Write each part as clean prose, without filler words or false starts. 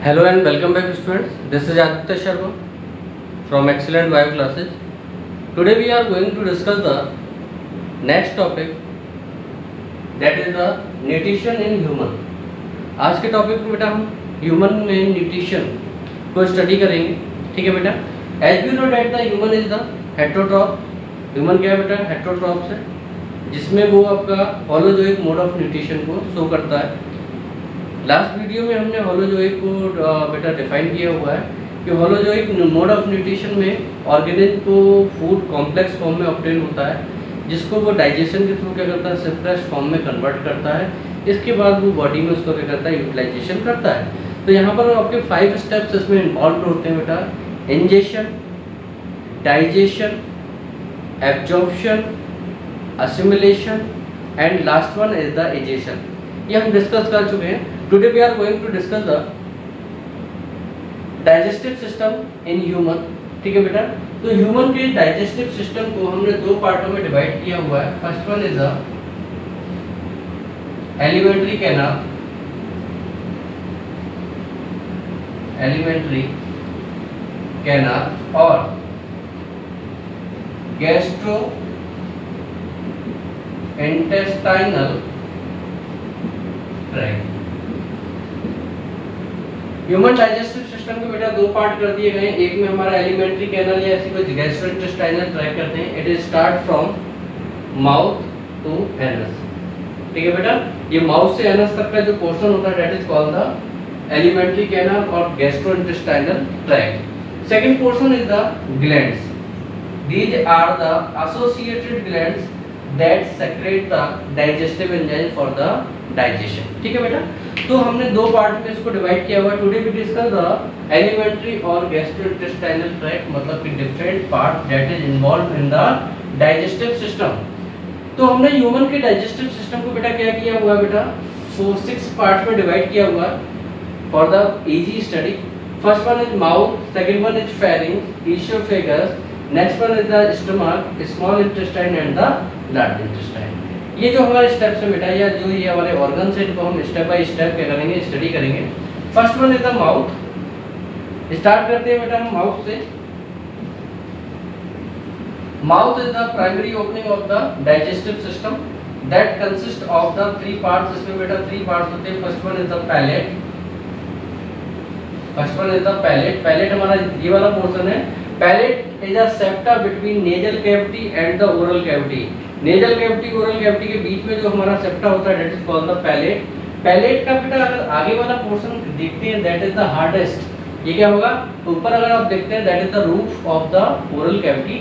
Hello and welcome back students. This is Aditya Sharma from Excellent Bio Classes. Today we are going to discuss the next topic, that is the nutrition in human. आज के topic में बेटा हम human में nutrition को study करेंगे. ठीक है बेटा. As we know that the human is the heterotroph. Human क्या है बेटा? हेटेरोट्रॉप्स है, जिसमें वो आपका होलोजोइक मोड ऑफ न्यूट्रिशन को शो करता है. लास्ट वीडियो में हमने होलोजोइक को बेटा डिफाइन किया हुआ है कि होलोजोइक मोड ऑफ न्यूट्रिशन में ऑर्गेनिज्म को फूड कॉम्प्लेक्स फॉर्म में ऑब्टेन होता है, जिसको वो डाइजेशन के थ्रू क्या करता है, सिम्प्लेक्स फॉर्म में कन्वर्ट करता है. इसके बाद वो बॉडी में उसको क्या करता है, यूटिलाइजेशन करता है. तो यहाँ पर आपके 5 स्टेप्स इसमें इन्वॉल्व होते हैं बेटा. Ingestion, digestion, absorption, assimilation and last one is the egestion. ये हम डिस्कस कर चुके हैं. Today we are going to discuss the digestive system in human. ठीक है बेटा. तो ह्यूमन के डाइजेस्टिव सिस्टम को हमने दो पार्टों में डिवाइड किया हुआ है. First one is the alimentary canal, और gastro intestinal tract. Human digestive system के बेटा दो पार्ट कर दिए गए हैं. एक में हमारा एलिमेंट्री कैनल या ऐसी कोई गैस्ट्रोइंटेस्टाइनल ट्रैक्ट करते हैं. It is start from mouth to anus. ठीक है बेटा. ये माउथ से एनस तक का जो पोर्शन होता है that is called the alimentary canal और gastrointestinal tract. Second portion is the glands. These are the associated glands that secrete the digestive enzyme for the digestion. ठीक है बेटा. तो हमने दो पार्ट में इसको डिवाइड किया हुआ है. Today we discuss the elementary और गैस्ट्रोइंटेस्टाइनल ट्रैक्ट, मतलब कि different part that is involve in the digestive system. तो हमने ह्यूमन के डाइजेस्टिव सिस्टम को बेटा क्या किया हुआ है बेटा, 6 पार्ट में डिवाइड किया हुआ है for the easy study. First one is mouth, second one is pharynx, oesophagus, next one is the stomach, small intestine and the large intestine. ये जो हमारे स्टेप्स है बेटा, या जो ये हमारे ऑर्गन्स है, इनको हम स्टेप बाय स्टेप क्या करेंगे, स्टडी करेंगे. First one is the mouth. Start करते हैं बेटा हम माउथ से. Mouth is the primary opening of the digestive system that consist of the 3 parts. इसमें बेटा 3 पार्ट्स होते हैं. First one is the palate. Palate हमारा ये वाला पोर्शन है. Palate is a septa between nasal cavity and the oral cavity. Nasal cavity oral cavity के बीच में जो हमारा सेप्टा होता है that is called the palate. Palate का बेटा अगर आगे वाला पोर्शन देखते हैं दैट इज द हार्डेस्ट. ये क्या होगा, ऊपर अगर आप देखते हैं that is the roof of the oral cavity.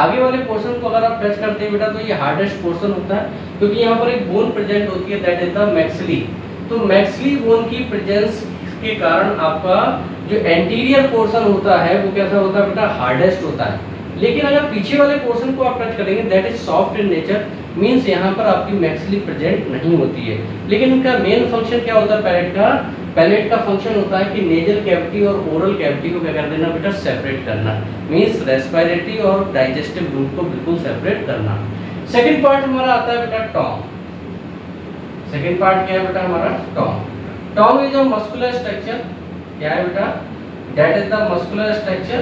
आगे वाले पोर्शन को अगर आप टच करते हैं बेटा तो ये हार्डेस्ट पोर्शन होता है, क्योंकि यहाँ पर एक बोन प्रेजेंट होती है दैट इज द मैक्सिली. तो मैक्सिली बोन की प्रेजेंस के कारण आपका जो एंटीरियर पोर्शन होता है वो कैसा होता है बेटा, हार्डेस्ट होता है. लेकिन अगर पीछे वाले पोर्शन को आप टच करेंगे that is soft in nature, means यहाँ पर आपकी मैक्सिली प्रेजेंट नहीं होती है. लेकिन इनका मेन फंक्शन क्या होता है पैलेट का? पैलेट का फंक्शन होता है कि नेजल कैविटी और ओरल कैविटी को क्या कर देना बेटा, सेपरेट करना. मींस रेस्पिरेटरी और डाइजेस्टिव रूट को बिल्कुल सेपरेट करना. सेकंड पार्ट हमारा आता है बेटा टॉन्ग. सेकंड पार्ट क्या है बेटा हमारा, tong. Tong is a muscular structure. क्या है बेटा, that is the muscular structure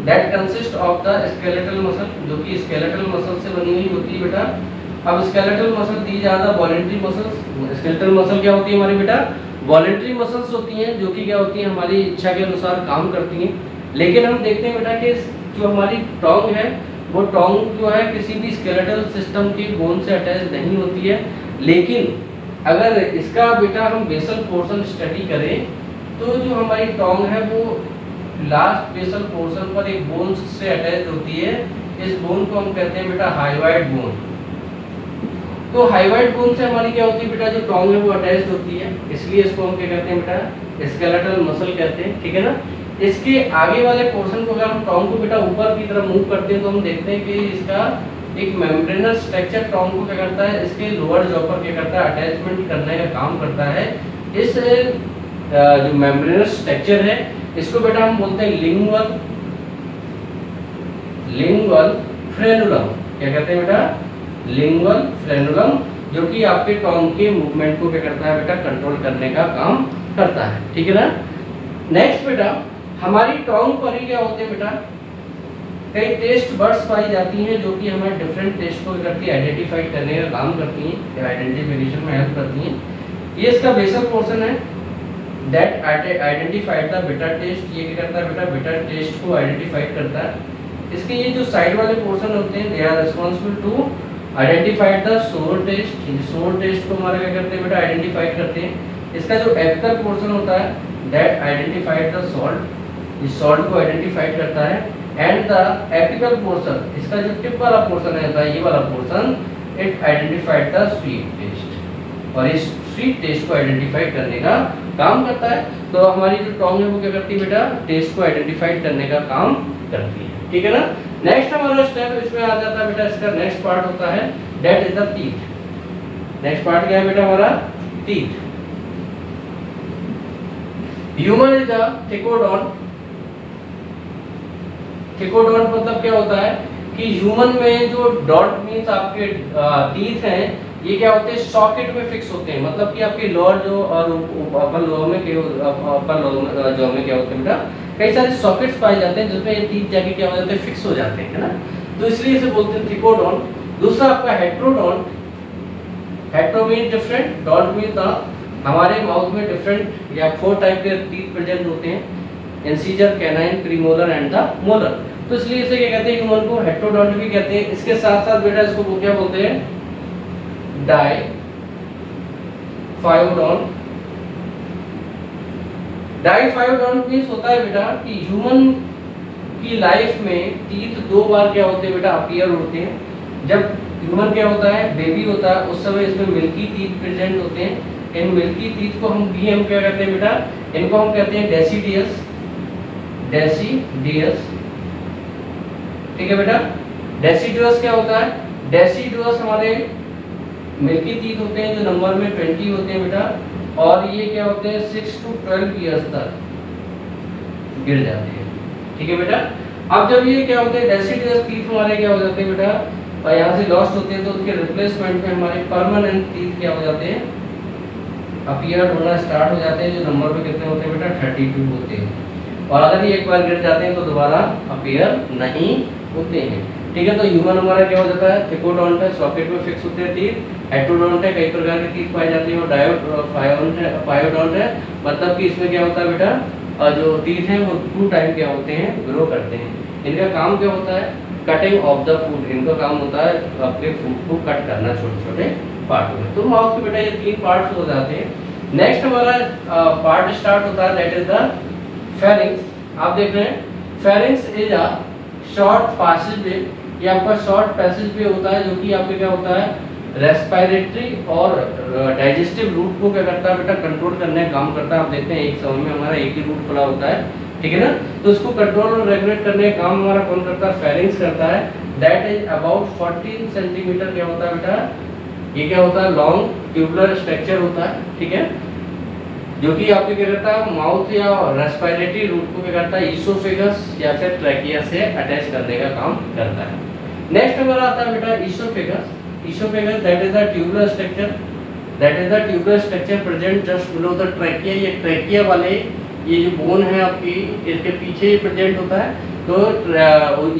that consist of the skeletal muscle, जो कि स्केलेटल मसल से बनी हुई होती है बेटा. अब स्केलेटल मसल दी जाता वॉलेंट्री मसल्स. स्केलेटल मसल क्या होती है हमारी बेटा, वॉलेंट्री मसल्स होती हैं, जो कि क्या होती हैं, हमारी इच्छा के अनुसार काम करती हैं. लेकिन हम देखते हैं बेटा कि जो हमारी टॉन्ग है वो टॉन्ग जो है किसी भी स्केलेटल सिस्टम की बोन से अटैच नहीं होती है. लेकिन अगर इसका बेटा हम बेसल पोर्शन स्टडी करें तो जो हमारी टॉन्ग है वो लास्ट बेसल पोर्शन पर एक बोन से अटैच होती है. इस बोन को हम कहते हैं बेटा हाइवाइड बोन. तो हाइवाइड बोन से हमारी क्या होती है बेटा, जो टॉन्ग है वो अटैच होती है, इसलिए इसको हम क्या कहते हैं बेटा, स्केलेटल मसल कहते हैं. ठीक है ना. इसके आगे वाले पोर्शन को अगर हम टॉन्ग को बेटा ऊपर की तरफ मूव करते हैं तो हम देखते हैं कि इसका एक मेम्ब्रेनस स्ट्रक्चर टॉन्ग को क्या करता है, इसके लोअर जॉ पर क्या करता है, अटैचमेंट करने का काम करता है. इस जो मेम्ब्रेनस स्ट्रक्चर है इसको बेटा हम बोलते हैं लिंगुअल फ्रेनुलम. क्या कहते हैं बेटा, लिंगुअल फ्रेनुलम, जो कि आपके टॉन्ग के मूवमेंट को क्या करता है बेटा, कंट्रोल करने का काम करता है, ठीक है ना। नेक्स्ट बेटा, हमारी टोंग पर ही क्या होते हैं बेटा, कई टेस्ट बर्ड्स पाई जाती हैं जो कि हमारे डिफरेंट टेस्ट को करती है आइडेंटिफाई करने का काम करती हैं, आइडेंटिफिकेशन में हेल्प करती हैं। ये इसका बेसल पोर्शन है that identified the bitter taste, ये क्या करता है बेटा, बिटर टेस्ट को आइडेंटिफाइड करता है। इसके ये जो साइड वाले पोर्शन होते हैं they are responsible to identified the sour taste, sour taste को हमारे क्या करते हैं बेटा, आइडेंटिफाइड करते हैं। इसका जो एपिकल पोर्शन होता है दैट आइडेंटिफाइड द सॉल्ट, इस सॉल्ट को आइडेंटिफाइड करता है। एंड द एपिकल पोर्शन, इसका जो टिप वाला पोर्शन है ये वाला portion, it identified the sweet taste, और इस स्वीट टेस्ट को आइडेंटिफाई करने का काम करता है। तो हमारी जो टोंग है वो क्या करती है बेटा, टेस्ट को आइडेंटिफाई करने का काम करती है, ठीक है ना। नेक्स्ट हमारा स्टेप इसमें आ जाता है बेटा, इसका नेक्स्ट पार्ट होता है that is the teeth. Next part क्या है बेटा हमारा, teeth. Human is the thecodont. Thecodont मतलब क्या होता है कि ह्यूमन में जो डॉट मींस आपके टीथ हैं, ये क्या होते हैं, सॉकेट में फिक्स होते हैं। मतलब कि आपके लोअर जो और अपर लोअर में जो में क्या होते हैं बेटा, कई सारे सॉकेट्स पाए जाते हैं जिसमें ये टीथ जाके क्या हो जाते हैं, फिक्स हो जाते हैं, है ना। तो इसलिए इसे बोलते हैं थिकोडॉन। दूसरा आपका heterodont. Hetero mean different, don mean the. हमारे माउथ में डिफरेंट या 4 टाइप के टीथ प्रेजेंट होते हैं, incisor, canine, premolar and the molar. तो इसलिए इसे क्या कहते हैं, ह्यूमन को हेट्रोडॉन्ट भी कहते हैं। इसके साथ साथ बेटा इसको क्या बोलते हैं, डाइफायोडॉन। डाइफायोडॉन मींस होता है बेटा कि ह्यूमन की लाइफ में टीथ 2 बार क्या होते हैं बेटा, अपीयर होते हैं। जब ह्यूमन क्या होता है, बेबी होता है, उस समय इसमें मिल्की टीथ प्रेजेंट होते हैं। इन मिल्की टीथ को हम क्या कहते हैं बेटा, इनको हम कहते हैं डेसीडियस। डेसीडियस, ठीक है बेटा। डेसीडुअस क्या होता है, डेसीडुअस हमारे मिल्की टीथ होते हैं जो नंबर में 20 होते हैं बेटा, और ये क्या होते हैं 6 to 12 ईयर्स तक गिर जाते हैं, ठीक है बेटा। अब जब ये क्या होते हैं, डेसीडुअस टीथ हमारे क्या हो जाते हैं बेटा, और यहाँ से लॉस्ट होते हैं, तो उनके रिप्लेसमेंट में हमारे परमानेंट टीथ क्या हो जाते हैं, अपीयर होना स्टार्ट हो जाते हैं, जो नंबर में कितने होते हैं बेटा, 32 होते हैं। और अगर ये एक बार गिर जाते हैं तो दोबारा अपीयर नहीं होते हैं, ठीक है। तो ह्यूमन हमारा क्या हो जाता है, थिकोडॉन्ट है, सॉकेट में फिक्स होते हैं टीथ। हेट्रोडॉन्ट है, कई प्रकार के टीथ पाए जाते हैं। और डायोफायोडॉन्ट है, मतलब कि इसमें क्या होता है बेटा, जो टीथ हैं वो 2 टाइम क्या होते हैं, ग्रो करते हैं। इनका काम क्या होता है, कटिंग ऑफ द फूड। इनका काम होता है अपने फूड को कट करना छोटे छोटे पार्ट में। तो माउथ के बेटा ये 3 पार्ट्स हो जाते हैं। नेक्स्ट हमारा पार्ट स्टार्ट होता है दैट इज द फेरिंग्स। आप देख रहे हैं, pharynx is a short passage वे, ये आपका शॉर्ट पैसेज वे होता है जो कि आपके क्या होता है, रेस्पिरेटरी और डाइजेस्टिव रूट को क्या करता है बेटा, कंट्रोल करने का काम करता है। आप देखते हैं एक समय में हमारा एक ही रूट खुला होता है, ठीक है ना। तो उसको कंट्रोल और रेगुलेट करने का काम हमारा कौन करता है, फेरिंग्स करता है। दैट इज अबाउट 14 सेंटीमीटर क्या होता है बेटा, ये क्या होता है, लॉन्ग ट्यूबुलर स्ट्रक्चर होता है, ठीक है, जो कि आपके क्या करता है, माउथ या रेस्पिरेटरी रूट को क्या करता है, ईसोफेगस या फिर ट्रैकिया से अटैच करने का काम करता है। नेक्स्ट हमारा आता है बेटा oesophagus. Oesophagus that is the tubular structure, that is the tubular structure present just below the trachea. ये ट्रैकिया वाले ये जो बोन है आपकी, इसके पीछे प्रेजेंट होता है। तो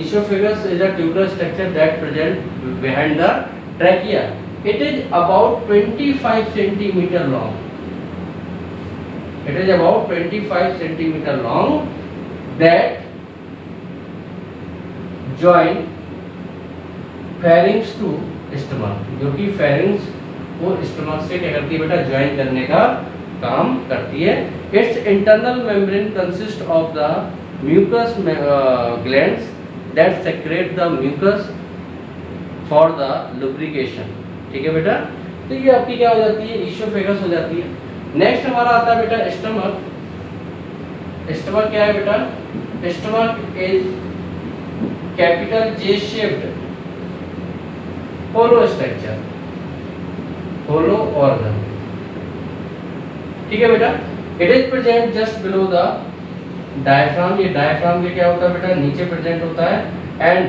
oesophagus is a tubular structure that present behind the trachea. It is about 25 centimetre long. It is about 25 centimeter long that join pharynx to stomach, जो कि pharynx को stomach से क्या करती है बेटा, ज्वाइन करने का काम करती है। Its internal membrane consists of the mucous glands that secrete the mucus for the lubrication, ठीक है बेटा। तो ये आपकी क्या हो जाती है, ईसोफेगस हो जाती है। नेक्स्ट हमारा आता है बेटा स्टमक। स्टमक क्या है बेटा, stomach is capital J shaped hollow structure, hollow organ, ठीक है बेटा। It is present just below the diaphragm. ये डायफ्राम के क्या होता है बेटा, नीचे प्रेजेंट होता है। And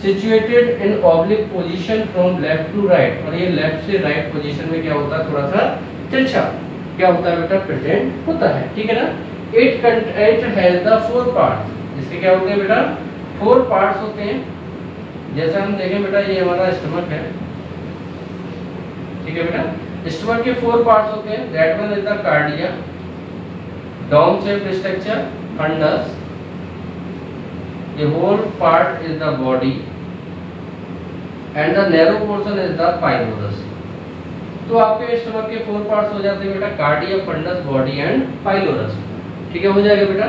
situated in oblique position from left to right, और ये लेफ्ट से राइट पोजीशन में क्या होता है, थोड़ा सा तिरछा, क्या होता है बेटा, प्रेजेंट होता है, ठीक है ना। इट हैज द 4 पार्ट्स, इसके क्या होते हैं बेटा, 4 पार्ट्स होते हैं। जैसे हम देखें बेटा, ये हमारा स्टमक है, ठीक है बेटा। स्टमक के 4 पार्ट्स होते हैं। That one is the cardia, dome shaped structure, fundus, the whole part is the body and the narrow portion is the pylorus। तो आपके स्टमक के 4 पार्ट्स हो जाते हैं बेटा, cardia, fundus, body and pylorus, ठीक है, हो जाएगा बेटा।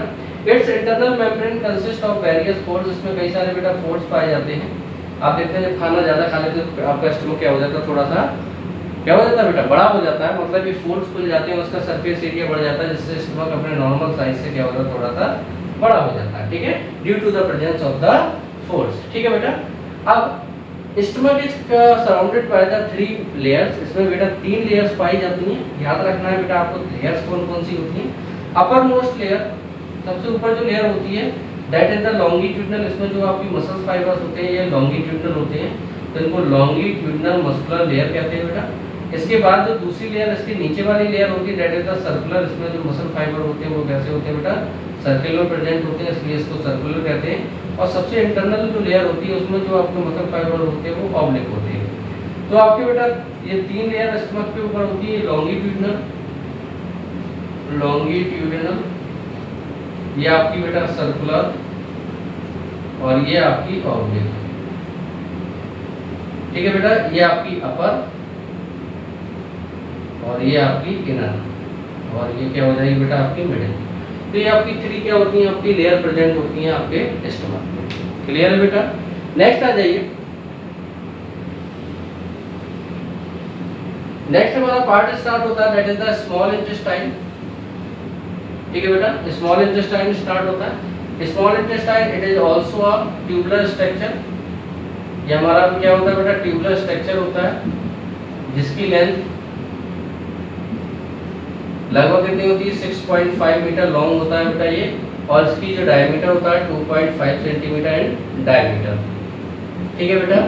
It's internal membrane consist of various folds, इसमें कई सारे बेटा फोल्ड्स पाए जाते हैं। आप देखते हैं जब खाना ज्यादा खा लेते हैं तो आपका स्टमक क्या हो जाता है, थोड़ा सा क्या हो जाता है बेटा, बड़ा हो जाता है, मतलब ये फोल्ड्स खुल जाते हैं, उसका सरफेस एरिया बढ़ जाता है, जिससे स्टमक अपने नॉर्मल साइज से क्या होता है, थोड़ा सा बड़ा हो जाता है, ठीक है, due to the presence of the folds, ठीक है बेटा। अब stomach is surrounded by the 3 layers, इसमें बेटा 3 लेयर्स पाई जाती हैं। याद रखना है बेटा आपको लेयर्स कौन कौन सी होती हैं। अपर मोस्ट लेयर, सबसे ऊपर जो लेयर होती है, दैट इज द लॉन्गिट्यूडनल, इसमें जो आपकी मसल फाइबर्स होते हैं ये लॉन्गिट्यूडनल होते हैं, तो इनको लॉन्गिट्यूडनल मस्कुलर लेयर कहते हैं बेटा। इसके बाद जो दूसरी लेयर, इसके नीचे वाली लेयर होती है, दैट इज द सर्कुलर, इसमें जो मसल फाइबर होते हैं वो कैसे होते हैं बेटा, सर्किल में प्रेजेंट होते हैं, इसलिए इसको सर्कुलर कहते हैं। और सबसे इंटरनल जो लेयर होती है उसमें जो आपके मसल फाइबर होते हैं वो ऑब्लिक होते हैं। तो आपके बेटा ये 3 लेयर स्टमक के ऊपर होती है, लॉन्गिट्यूडनल, ये आपकी बेटा सर्कुलर, और ये आपकी ऑब्लिक, ठीक है बेटा। ये आपकी अपर और ये आपकी इनर, और ये क्या हो जाएगी बेटा आपकी मिडिल। तो ये आपकी 3 क्या होती हैं, आपकी लेयर प्रेजेंट होती हैं आपके स्टमक में, क्लियर है बेटा। नेक्स्ट आ जाइए, नेक्स्ट हमारा पार्ट स्टार्ट होता है, that is the small intestine, ठीक है बेटा। स्मॉल इंटेस्टाइन स्टार्ट होता है। Small intestine it is also a tubular structure, ये हमारा क्या होता है बेटा, ट्यूबुलर स्ट्रक्चर होता है, जिसकी लेंथ लगभग कितनी होती है, 6.5 मीटर लॉन्ग होता है बेटा ये, और इसकी जो डायमीटर होता है 2.5 सेंटीमीटर इन डायमीटर, ठीक है बेटा।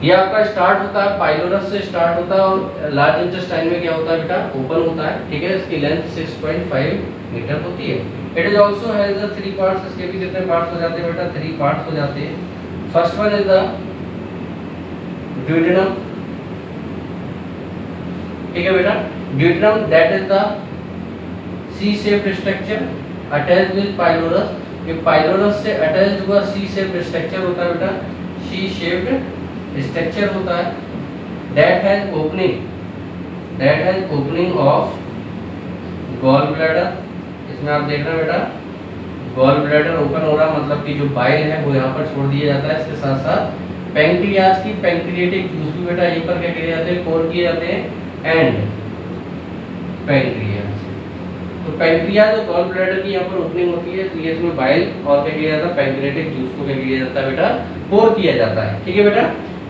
ये आपका स्टार्ट होता है पाइलोरस से स्टार्ट होता है, और लार्ज इंटेस्टाइन में क्या होता है बेटा, ओपन होता है, ठीक है। इसकी लेंथ 6.5 मीटर होती है। It is also has the 3 parts, इसके भी कितने पार्ट्स हो जाते हैं बेटा, 3 पार्ट्स हो जाते हैं। First one is the duodenum, ठीक है बेटा। Duodenum that is the C shaped structure attached with pylorus, ये पाइलोरस से अटैच्ड हुआ सी शेप्ड स्ट्रक्चर होता है बेटा, सी शेप्ड स्ट्रक्चर होता है। That has opening of gall bladder, इसमें आप देख रहे हैं बेटा गॉल ब्लैडर ओपन हो रहा, मतलब कि जो बाइल है वो यहाँ पर छोड़ दिया जाता है। इसके साथ साथ पैंक्रियाज की पैंक्रिएटिक जूस भी बेटा यहीं पर क्या किए जाते हैं, कोर किए जाते हैं, एंड पैंक्रियाज। तो पैंक्रियाज और गॉल ब्लैडर की यहाँ पर ओपनिंग होती है, तो ये इसमें बाइल और क्या किया जाता है, पैंक्रिएटिक जूस को क्या किया जाता है बेटा, कोर किया जाता है, ठीक है बेटा।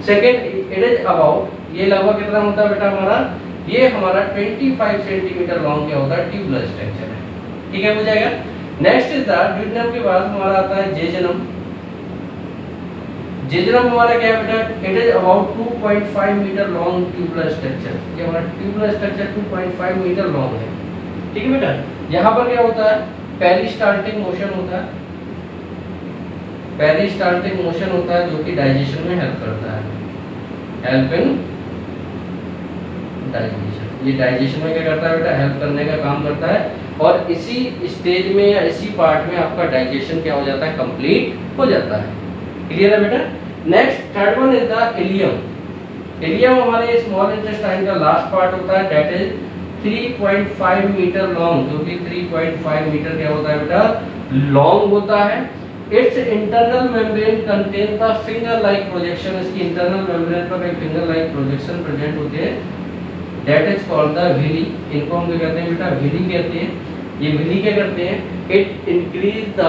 सेकंड इट इज अबाउट, ये लगभग कितना होता है बेटा हमारा, ये हमारा 25 सेंटीमीटर लॉन्ग क्या होता है, ट्यूबुलर स्ट्रक्चर है, ठीक है, हो जाएगा। नेक्स्ट इज द ड्यूडेनम के बाद हमारा आता है जेजुनम। जेजुनम हमारा क्या है बेटा, it is about 2.5 metre long tubular structure, ये हमारा ट्यूबुलर स्ट्रक्चर 2.5 मीटर लॉन्ग है, ठीक है बेटा। यहाँ पर क्या होता है, पेरिस्टाल्टिक मोशन होता है, पेरिस्टाल्टिक मोशन होता है जो कि डाइजेशन में हेल्प करता है, हेल्प इन डाइजेशन। ये डाइजेशन में क्या करता है बेटा, हेल्प करने का काम करता है, और इसी स्टेज में या इसी पार्ट में आपका डाइजेशन क्या हो जाता है, कंप्लीट हो जाता है, क्लियर है बेटा। Next third one is the ileum. Ileum हमारे स्मॉल इंटेस्टाइन का लास्ट पार्ट होता है, दैट इज 3.5 मीटर लॉन्ग, जो कि 3.5 मीटर क्या होता है बेटा, लॉन्ग होता है। It's internal membrane contain the finger like projection, इसकी इंटरनल मेम्ब्रेन पर एक फिंगर लाइक प्रोजेक्शन प्रेजेंट होते हैं, that is called the villi. इनको हम क्या कहते हैं बेटा, विली कहते हैं। ये विली क्या करते हैं, it increase the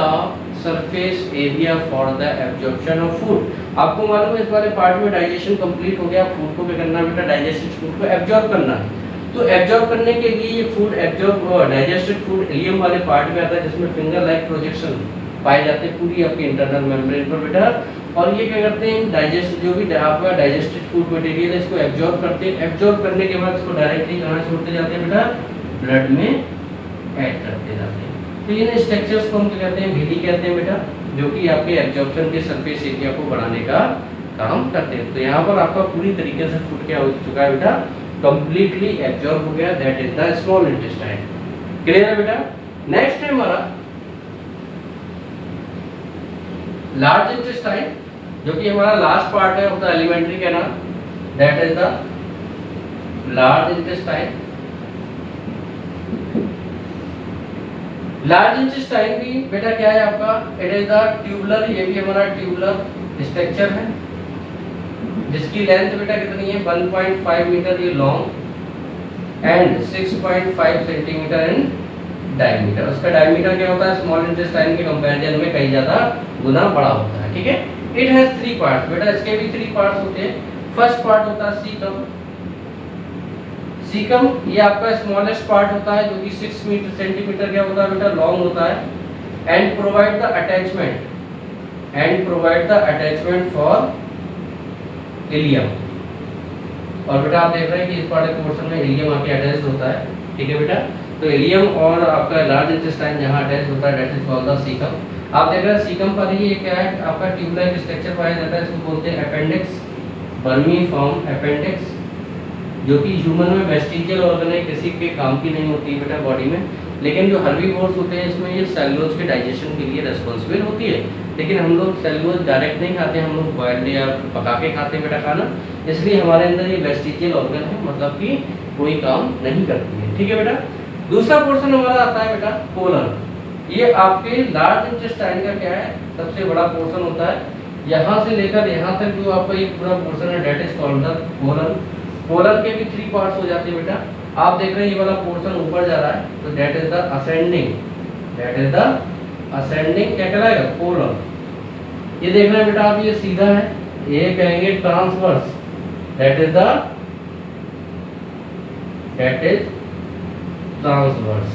surface area for the absorption of food. आपको मालूम है इस वाले पार्ट में डाइजेशन कंप्लीट हो गया, फूड को क्या करना है बेटा, डाइजेस्टेड फूड को एब्जॉर्ब करना है। तो एब्जॉर्ब करने के लिए ये food absorb digested food ileum वाले पार्ट में आता है, जिसमें फिंगर लाइक प्रोजेक्शन पाए जाते हैं पूरी आपकी इंटरनल मेम्ब्रेन पर बेटा। और ये क्या करते हैं, डाइजेस्ट जो भी आपका डाइजेस्टेड फूड मटेरियल है इसको एब्जॉर्ब करते हैं। एब्जॉर्ब करने के बाद इसको डायरेक्टली कहाँ छोड़ते जाते हैं बेटा, ब्लड में ऐड करते जाते हैं। तो इन स्ट्रक्चर्स को हम क्या कहते हैं, विधि कहते हैं बेटा, जो कि आपके एब्जॉर्प्शन के सरफेस एरिया को बढ़ाने का काम करते हैं। तो यहाँ पर आपका पूरी तरीके से फूड क्या हो चुका है बेटा, कंप्लीटली एब्जॉर्ब हो गया, that is the small intestine. Clear है बेटा। नेक्स्ट है हमारा लार्ज इंटेस्टाइन, जो कि हमारा लास्ट पार्ट है of the alimentary canal, that is the large intestine. Large intestine भी बेटा क्या है आपका, इट इज द ट्यूबुलर, ये भी हमारा ट्यूबुलर स्ट्रक्चर है, जिसकी लेंथ बेटा कितनी है 1.5 मीटर ये long and 6.5 centimetre in diameter. उसका डायमीटर क्या होता है, स्मॉल इंटेस्टाइन के कंपैरिजन में कई ज्यादा गुना बड़ा होता है। ठीक है। इट हैज 3 पार्ट्स बेटा, इसके भी 3 पार्ट्स होते हैं। फर्स्ट पार्ट होता है सीकम। सीकम ये आपका स्मॉलेस्ट पार्ट होता है, जो कि 6 सेंटीमीटर क्या होता है बेटा, लॉन्ग होता है and provide the attachment for ileum. और बेटा आप देख रहे हैं कि इस पार्ट के पोर्शन में इलियम आके अटैच होता है। ठीक है बेटा। तो इलियम और आपका लार्ज इंटेस्टाइन जहां अटैच होता है that is called the caecum. आप देख रहे हैं सीकम पर ही ये क्या है आपका ट्यूबलाइक स्ट्रक्चर पाया जाता है, इसको बोलते हैं अपेंडिक्स, वर्मीफॉर्म अपेंडिक्स, जो कि ह्यूमन में वेस्टिजियल ऑर्गन है, किसी के काम की नहीं होती है बेटा बॉडी में। लेकिन जो हर्बीवोर्स होते हैं इसमें ये सेलुलोज के डाइजेशन के लिए रेस्पॉन्सिबल होती है। लेकिन हम लोग सेलुलोज डायरेक्ट नहीं खाते, हम लोग बॉइल्ड या पका के खाते हैं बेटा खाना, इसलिए हमारे अंदर ये वेस्टिजियल ऑर्गन है, मतलब कि कोई काम नहीं करती है। ठीक है बेटा। दूसरा पोर्शन हमारा आता है बेटा कोलन। ये आपके लार्ज इंटेस्टाइन का क्या है, सबसे बड़ा पोर्शन होता है। यहाँ से लेकर यहाँ तक जो आपका ये पूरा पोर्शन है that is called the colon. Colon के भी 3 पार्ट्स हो जाते हैं बेटा। आप देख रहे हैं ये वाला पोर्शन ऊपर जा रहा है, तो दैट इज द असेंडिंग क्या कहलाएगा, कोलन। ये देख रहे हैं बेटा आप, ये सीधा है, ये कहेंगे ट्रांसवर्स, दैट इज ट्रांसवर्स।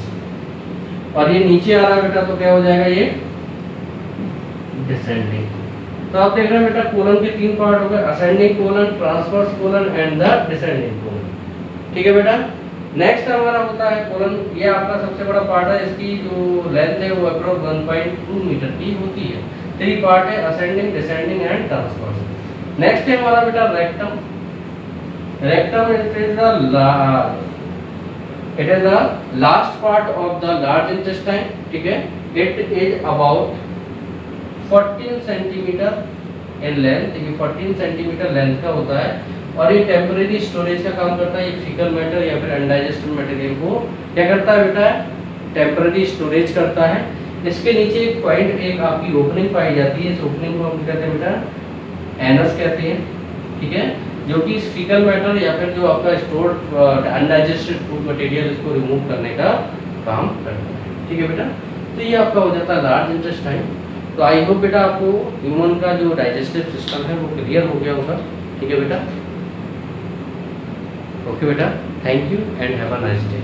और ये नीचे आ रहा है बेटा, तो क्या हो जाएगा, ये डिसेंडिंग। तो आप देख रहे हैं बेटा कोलन के 3 पार्ट हो गए, ascending colon, transverse colon and the descending colon. ठीक है बेटा। नेक्स्ट हमारा होता है कोलन। ये आपका सबसे बड़ा पार्ट है, इसकी जो लेंथ है वो अप्रोक्स 1.2 मीटर की होती है। 3 पार्ट है, ascending, descending and transverse. Next है हमारा बेटा rectum. Rectum it is the last part of the large intestine. ठीक है। It is about 14 centimetre in length, ये 14 सेंटीमीटर लेंथ का होता है और ये टेम्परेरी स्टोरेज का काम करता है। ये फीकल मैटर या फिर अनडाइजेस्टेड मटेरियल को क्या करता है बेटा, टेम्परेरी स्टोरेज करता है। इसके नीचे एक पॉइंट, एक आपकी ओपनिंग पाई जाती है, इस ओपनिंग को हम कहते हैं बेटा एनस कहते हैं। ठीक है। जो कि फीकल मैटर या फिर जो आपका स्टोर्ड अनडाइजेस्टेड फूड मटेरियल इसको रिमूव करने का काम करता है। ठीक है बेटा। तो ये आपका हो जाता है लार्ज इंटेस्टाइन। तो आई होप बेटा आपको ह्यूमन का जो डाइजेस्टिव सिस्टम है वो क्लियर हो गया होगा। ठीक है बेटा। ओके बेटा, thank you and have a nice day.